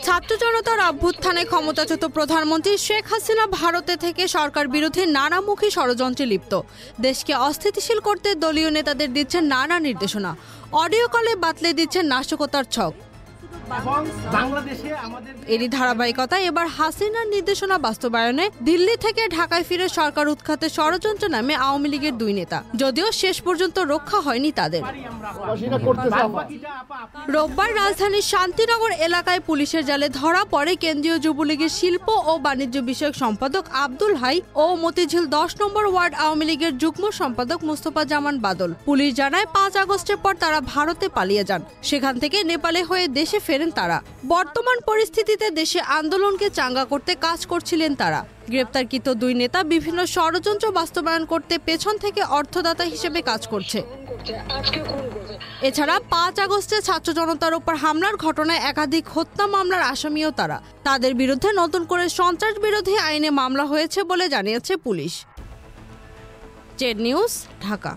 ছাত্র জনতার অভ্যুত্থানে ক্ষমতাচ্যুত প্রধানমন্ত্রী শেখ হাসিনা ভারতে থেকে সরকার বিরোধী নানামুখী ষড়যন্ত্রে লিপ্ত। দেশকে অস্থিতিশীল করতে দলীয় নেতাদের দিচ্ছেন নানা নির্দেশনা, অডিও কলে বাতলে দিচ্ছেন নাশকতার ছক। এরই ধারাবাহিকতায় এবার হাসিনার নির্দেশনা বাস্তবায়নে দিল্লি থেকে ঢাকায় ফিরে সরকার উৎখাতে ষড়যন্ত্র নামে আওয়ামী লীগের দুই নেতা, যদিও শেষ পর্যন্ত রক্ষা হয়নি তাদের। রোববার রাজধানীর শান্তিনগর এলাকায় পুলিশের জালে ধরা পড়ে কেন্দ্রীয় যুবলীগের শিল্প ও বাণিজ্য বিষয়ক সম্পাদক আব্দুল হাই ও মতিঝিল 10 নম্বর ওয়ার্ড আওয়ামী লীগের যুগ্ম সম্পাদক মোস্তফা জামান বাদল। পুলিশ জানায় 5 আগস্টের পর তারা ভারতে পালিয়ে যান, সেখান থেকে নেপালে হয়ে দেশে ফেরেন তারা। বর্তমান পরিস্থিতিতে দেশে আন্দোলনকে চাঙ্গা করতে কাজ করছিলেন তারা। গ্রেপ্তারকৃত দুই নেতা বিভিন্ন ষড়যন্ত্র বাস্তবায়ন করতে পেছন থেকে অর্থদাতা হিসেবে কাজ করছে। এছাড়া 5 আগস্টে ছাত্র জনতার উপর হামলার ঘটনায় একাধিক হত্যা মামলার আসামিও তারা। তাদের বিরুদ্ধে নতুন করে সন্ত্রাস বিরোধী আইনে মামলা হয়েছে বলে জানিয়েছে পুলিশ। Z news, Dhaka.